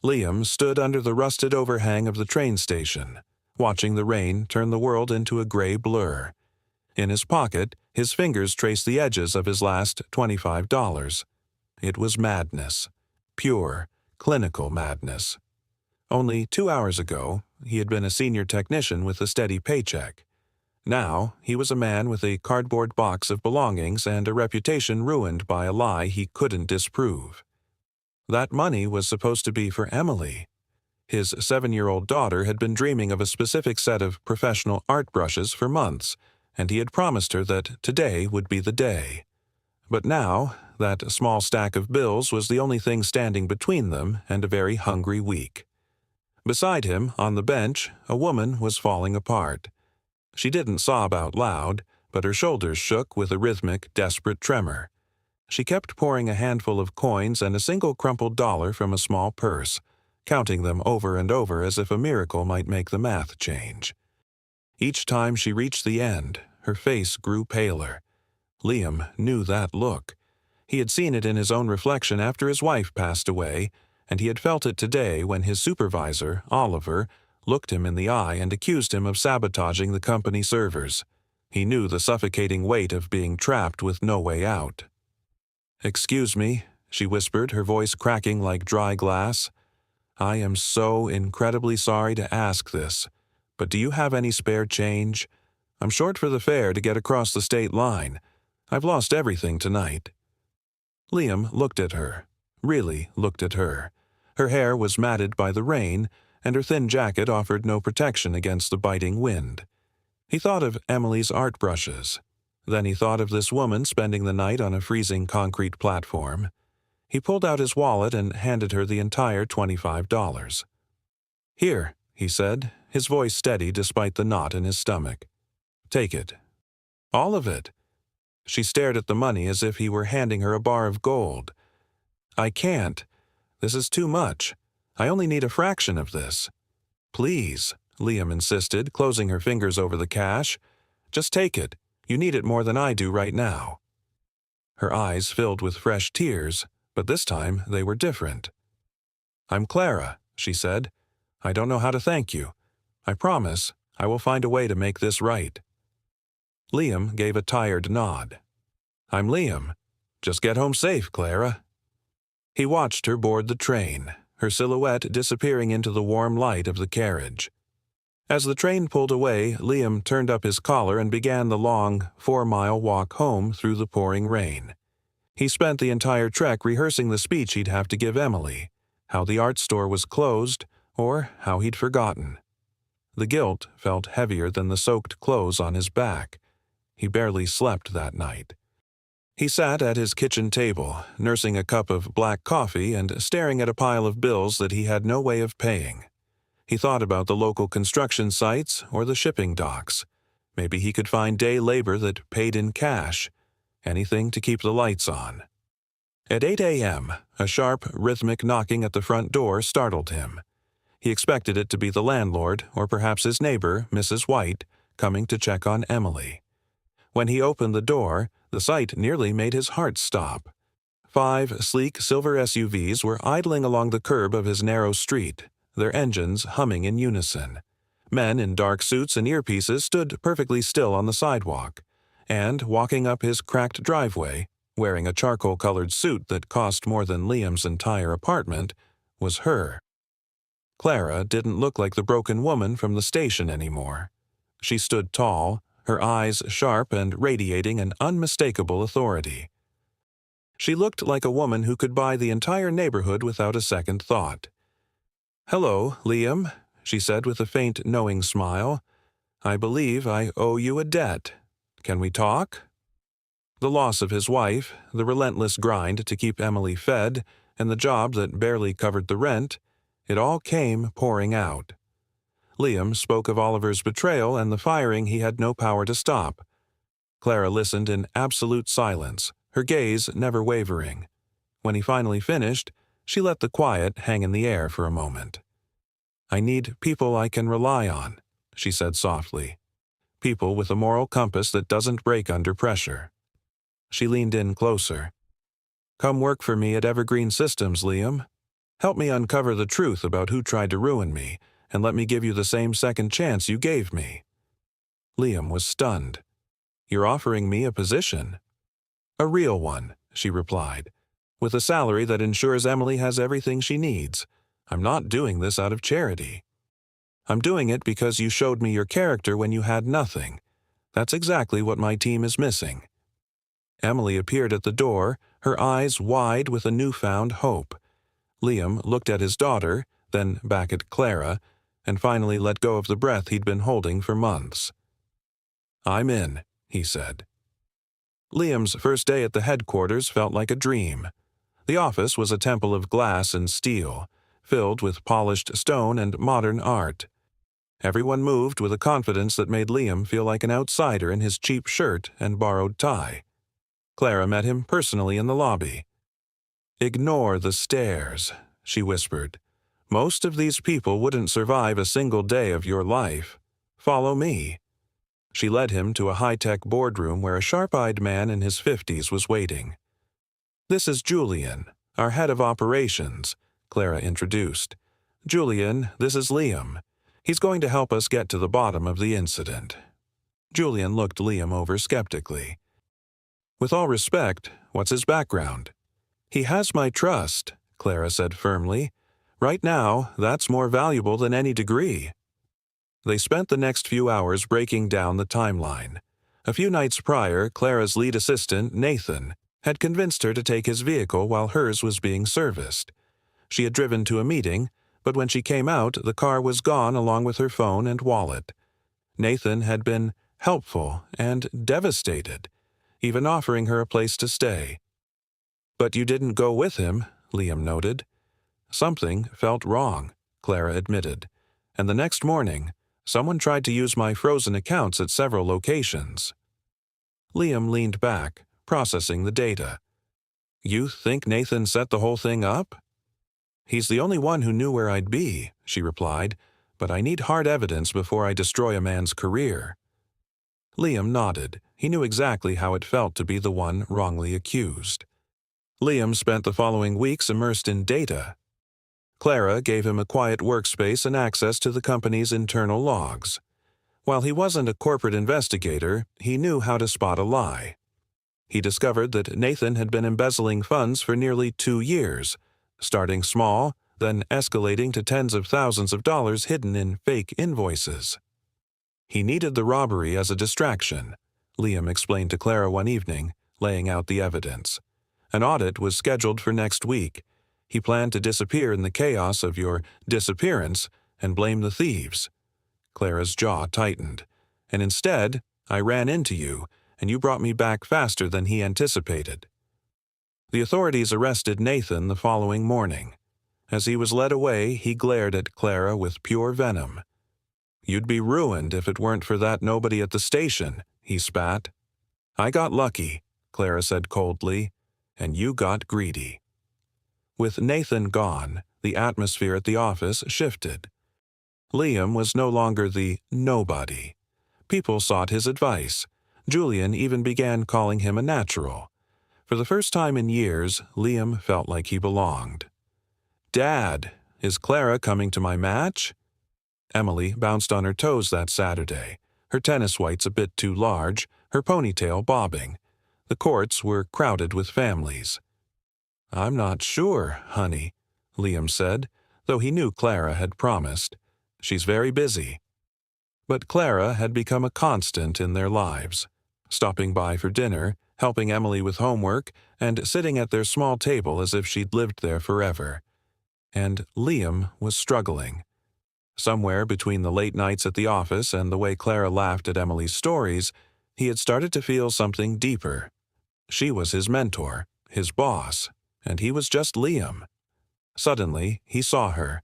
Liam stood under the rusted overhang of the train station, watching the rain turn the world into a gray blur. In his pocket, his fingers traced the edges of his last $25. It was madness. Pure, clinical madness. Only 2 hours ago, he had been a senior technician with a steady paycheck. Now, he was a man with a cardboard box of belongings and a reputation ruined by a lie he couldn't disprove. That money was supposed to be for Emily. His 7-year-old daughter had been dreaming of a specific set of professional art brushes for months, and he had promised her that today would be the day. But now, that small stack of bills was the only thing standing between them and a very hungry week. Beside him, on the bench, a woman was falling apart. She didn't sob out loud, but her shoulders shook with a rhythmic, desperate tremor. She kept pouring a handful of coins and a single crumpled dollar from a small purse, counting them over and over as if a miracle might make the math change. Each time she reached the end, her face grew paler. Liam knew that look. He had seen it in his own reflection after his wife passed away, and he had felt it today when his supervisor, Oliver, looked him in the eye and accused him of sabotaging the company servers. He knew the suffocating weight of being trapped with no way out. "Excuse me," she whispered, her voice cracking like dry glass. "I am so incredibly sorry to ask this, but do you have any spare change? I'm short for the fare to get across the state line. I've lost everything tonight." Liam looked at her, really looked at her. Her hair was matted by the rain, and her thin jacket offered no protection against the biting wind. He thought of Emily's art brushes. Then he thought of this woman spending the night on a freezing concrete platform. He pulled out his wallet and handed her the entire $25. "Here," he said, his voice steady despite the knot in his stomach. "Take it." "All of it?" She stared at the money as if he were handing her a bar of gold. "I can't. This is too much. I only need a fraction of this." "Please," Liam insisted, closing her fingers over the cash. "Just take it. You need it more than I do right now." Her eyes filled with fresh tears, but this time they were different. "I'm Clara," she said. "I don't know how to thank you. I promise I will find a way to make this right." Liam gave a tired nod. "I'm Liam. Just get home safe, Clara." He watched her board the train, her silhouette disappearing into the warm light of the carriage. As the train pulled away, Liam turned up his collar and began the long, 4-mile walk home through the pouring rain. He spent the entire trek rehearsing the speech he'd have to give Emily, how the art store was closed, or how he'd forgotten. The guilt felt heavier than the soaked clothes on his back. He barely slept that night. He sat at his kitchen table, nursing a cup of black coffee and staring at a pile of bills that he had no way of paying. He thought about the local construction sites or the shipping docks. Maybe he could find day labor that paid in cash. Anything to keep the lights on. At 8 a.m., a sharp, rhythmic knocking at the front door startled him. He expected it to be the landlord, or perhaps his neighbor, Mrs. White, coming to check on Emily. When he opened the door, the sight nearly made his heart stop. 5 sleek silver SUVs were idling along the curb of his narrow street, their engines humming in unison. Men in dark suits and earpieces stood perfectly still on the sidewalk, and walking up his cracked driveway, wearing a charcoal-colored suit that cost more than Liam's entire apartment, was her. Clara didn't look like the broken woman from the station anymore. She stood tall, her eyes sharp and radiating an unmistakable authority. She looked like a woman who could buy the entire neighborhood without a second thought. "Hello, Liam," she said with a faint, knowing smile. "I believe I owe you a debt. Can we talk?" The loss of his wife, the relentless grind to keep Emily fed, and the job that barely covered the rent, it all came pouring out. Liam spoke of Oliver's betrayal and the firing he had no power to stop. Clara listened in absolute silence, her gaze never wavering. When he finally finished, she let the quiet hang in the air for a moment. "I need people I can rely on," she said softly. "People with a moral compass that doesn't break under pressure." She leaned in closer. "Come work for me at Evergreen Systems, Liam. Help me uncover the truth about who tried to ruin me, and let me give you the same second chance you gave me." Liam was stunned. "You're offering me a position?" "A real one," she replied, "with a salary that ensures Emily has everything she needs. I'm not doing this out of charity. I'm doing it because you showed me your character when you had nothing. That's exactly what my team is missing." Emily appeared at the door, her eyes wide with a newfound hope. Liam looked at his daughter, then back at Clara, and finally let go of the breath he'd been holding for months. "I'm in," he said. Liam's first day at the headquarters felt like a dream. The office was a temple of glass and steel, filled with polished stone and modern art. Everyone moved with a confidence that made Liam feel like an outsider in his cheap shirt and borrowed tie. Clara met him personally in the lobby. "Ignore the stares," she whispered. "Most of these people wouldn't survive a single day of your life. Follow me." She led him to a high-tech boardroom where a sharp-eyed man in his 50s was waiting. "This is Julian, our head of operations," Clara introduced. "Julian, this is Liam. He's going to help us get to the bottom of the incident." Julian looked Liam over skeptically. "With all respect, what's his background?" "He has my trust," Clara said firmly. "Right now, that's more valuable than any degree." They spent the next few hours breaking down the timeline. A few nights prior, Clara's lead assistant, Nathan, had convinced her to take his vehicle while hers was being serviced. She had driven to a meeting, but when she came out, the car was gone along with her phone and wallet. Nathan had been helpful and devastated, even offering her a place to stay. "But you didn't go with him," Liam noted. "Something felt wrong," Clara admitted, "and the next morning, someone tried to use my frozen accounts at several locations." Liam leaned back, processing the data. "You think Nathan set the whole thing up?" "He's the only one who knew where I'd be," she replied, "but I need hard evidence before I destroy a man's career." Liam nodded. He knew exactly how it felt to be the one wrongly accused. Liam spent the following weeks immersed in data. Clara gave him a quiet workspace and access to the company's internal logs. While he wasn't a corporate investigator, he knew how to spot a lie. He discovered that Nathan had been embezzling funds for nearly 2 years, starting small, then escalating to tens of thousands of dollars hidden in fake invoices. He needed the robbery as a distraction, Liam explained to Clara one evening, laying out the evidence. An audit was scheduled for next week. He planned to disappear in the chaos of your disappearance and blame the thieves. Clara's jaw tightened. "And instead, I ran into you, and you brought me back faster than he anticipated." The authorities arrested Nathan the following morning. As he was led away, he glared at Clara with pure venom. "You'd be ruined if it weren't for that nobody at the station," he spat. "I got lucky," Clara said coldly, "and you got greedy." With Nathan gone, the atmosphere at the office shifted. Liam was no longer the nobody. People sought his advice. Julian even began calling him a natural. For the first time in years, Liam felt like he belonged. "Dad, is Clara coming to my match?" Emily bounced on her toes that Saturday, her tennis whites a bit too large, her ponytail bobbing. The courts were crowded with families. "I'm not sure, honey," Liam said, though he knew Clara had promised. "She's very busy." But Clara had become a constant in their lives, stopping by for dinner, helping Emily with homework, and sitting at their small table as if she'd lived there forever. And Liam was struggling. Somewhere between the late nights at the office and the way Clara laughed at Emily's stories, he had started to feel something deeper. She was his mentor, his boss, and he was just Liam. Suddenly, he saw her.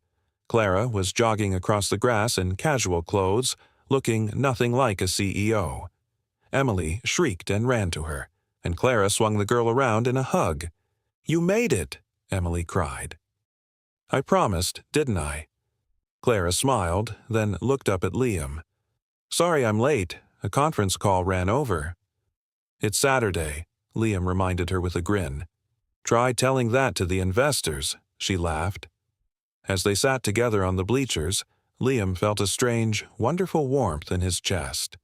Clara was jogging across the grass in casual clothes, looking nothing like a CEO. Emily shrieked and ran to her, and Clara swung the girl around in a hug. "You made it!" Emily cried. "I promised, didn't I?" Clara smiled, then looked up at Liam. "Sorry I'm late. A conference call ran over." "It's Saturday," Liam reminded her with a grin. "Try telling that to the investors," she laughed. As they sat together on the bleachers, Liam felt a strange, wonderful warmth in his chest.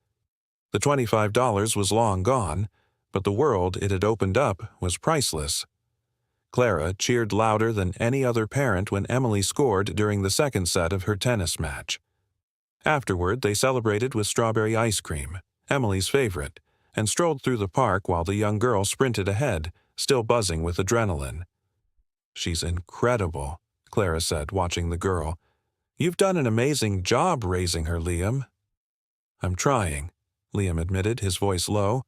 The $25 was long gone, but the world it had opened up was priceless. Clara cheered louder than any other parent when Emily scored during the second set of her tennis match. Afterward, they celebrated with strawberry ice cream, Emily's favorite, and strolled through the park while the young girl sprinted ahead, still buzzing with adrenaline. "She's incredible," Clara said, watching the girl. "You've done an amazing job raising her, Liam." "I'm trying," Liam admitted, his voice low.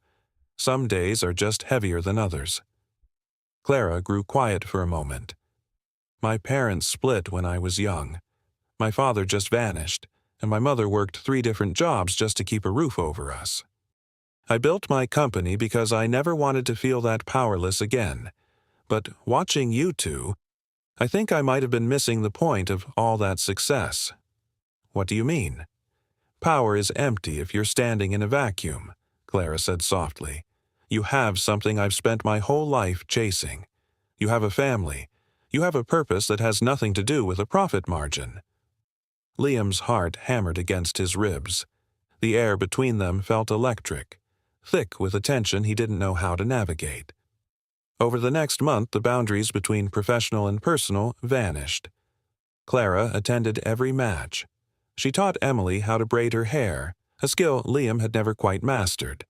"Some days are just heavier than others." Clara grew quiet for a moment. "My parents split when I was young. My father just vanished, and my mother worked 3 different jobs just to keep a roof over us. I built my company because I never wanted to feel that powerless again. But watching you two, I think I might have been missing the point of all that success." "What do you mean?" "Power is empty if you're standing in a vacuum," Clara said softly. "You have something I've spent my whole life chasing. You have a family. You have a purpose that has nothing to do with a profit margin." Liam's heart hammered against his ribs. The air between them felt electric, thick with a tension he didn't know how to navigate. Over the next month, the boundaries between professional and personal vanished. Clara attended every match. She taught Emily how to braid her hair, a skill Liam had never quite mastered.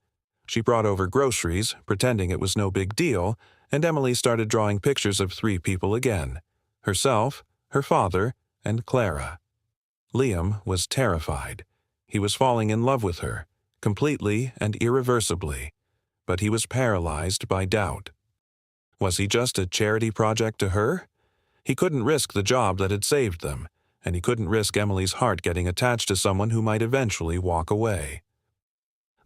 She brought over groceries, pretending it was no big deal, and Emily started drawing pictures of 3 people again: herself, her father, and Clara. Liam was terrified. He was falling in love with her, completely and irreversibly, but he was paralyzed by doubt. Was he just a charity project to her? He couldn't risk the job that had saved them, and he couldn't risk Emily's heart getting attached to someone who might eventually walk away.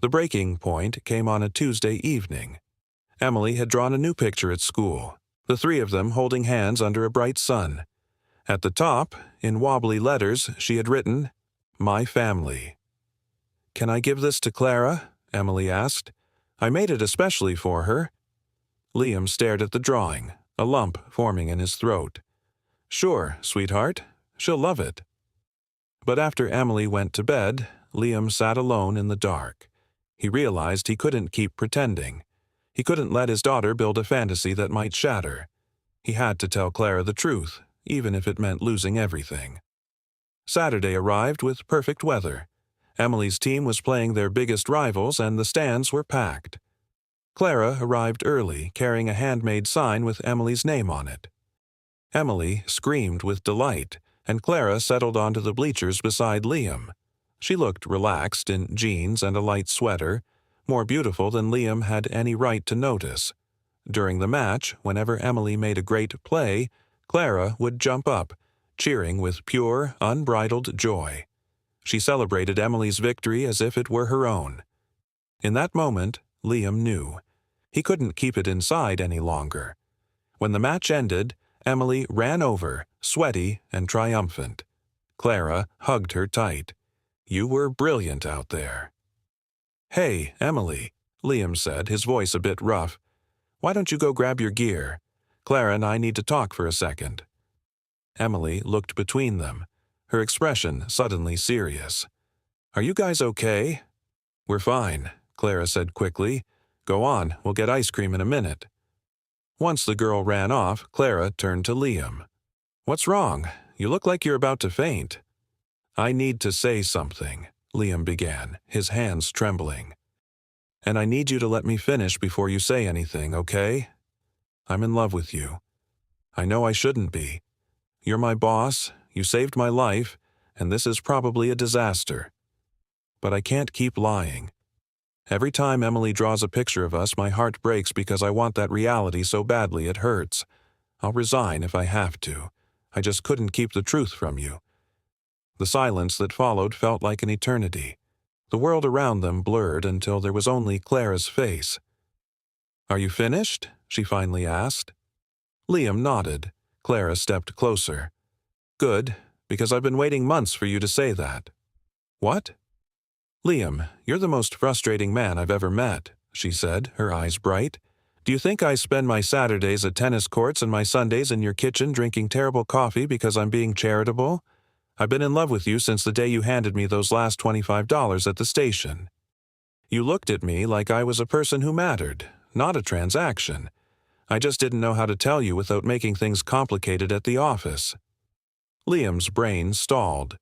The breaking point came on a Tuesday evening. Emily had drawn a new picture at school, the 3 of them holding hands under a bright sun. At the top, in wobbly letters, she had written, "My family." "Can I give this to Clara?" Emily asked. "I made it especially for her." Liam stared at the drawing, a lump forming in his throat. "Sure, sweetheart. She'll love it." But after Emily went to bed, Liam sat alone in the dark. He realized he couldn't keep pretending. He couldn't let his daughter build a fantasy that might shatter. He had to tell Clara the truth, even if it meant losing everything. Saturday arrived with perfect weather. Emily's team was playing their biggest rivals, and the stands were packed. Clara arrived early, carrying a handmade sign with Emily's name on it. Emily screamed with delight, and Clara settled onto the bleachers beside Liam. She looked relaxed in jeans and a light sweater, more beautiful than Liam had any right to notice. During the match, whenever Emily made a great play, Clara would jump up, cheering with pure, unbridled joy. She celebrated Emily's victory as if it were her own. In that moment, Liam knew. He couldn't keep it inside any longer. When the match ended, Emily ran over, sweaty and triumphant. Clara hugged her tight. "You were brilliant out there." "Hey, Emily," Liam said, his voice a bit rough. "Why don't you go grab your gear? Clara and I need to talk for a second." Emily looked between them, her expression suddenly serious. "Are you guys okay?" "We're fine," Clara said quickly. "Go on, we'll get ice cream in a minute." Once the girl ran off, Clara turned to Liam. "What's wrong? You look like you're about to faint." "I need to say something," Liam began, his hands trembling. "And I need you to let me finish before you say anything, okay? I'm in love with you. I know I shouldn't be. You're my boss, you saved my life, and this is probably a disaster. But I can't keep lying. Every time Emily draws a picture of us, my heart breaks because I want that reality so badly it hurts. I'll resign if I have to. I just couldn't keep the truth from you." The silence that followed felt like an eternity. The world around them blurred until there was only Clara's face. "Are you finished?" she finally asked. Liam nodded. Clara stepped closer. "Good, because I've been waiting months for you to say that." "What?" "Liam, you're the most frustrating man I've ever met," she said, her eyes bright. Do you think I spend my Saturdays at tennis courts and my Sundays in your kitchen drinking terrible coffee because I'm being charitable? I've been in love with you since the day you handed me those last $25 at the station. You looked at me like I was a person who mattered, not a transaction. I just didn't know how to tell you without making things complicated at the office. Liam's brain stalled.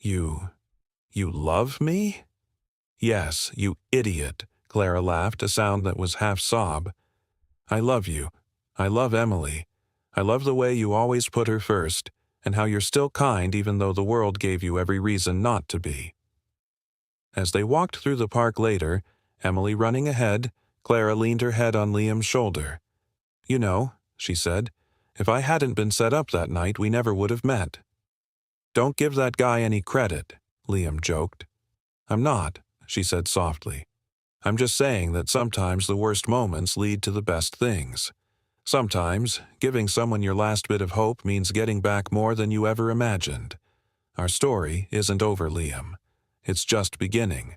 You love me? Yes, you idiot, Clara laughed, a sound that was half sob. I love you. I love Emily. I love the way you always put her first, and how you're still kind even though the world gave you every reason not to be. As they walked through the park later, Emily running ahead, Clara leaned her head on Liam's shoulder. You know, she said, if I hadn't been set up that night, we never would have met. Don't give that guy any credit, Liam joked. I'm not, she said softly. I'm just saying that sometimes the worst moments lead to the best things. Sometimes, giving someone your last bit of hope means getting back more than you ever imagined. Our story isn't over, Liam. It's just beginning.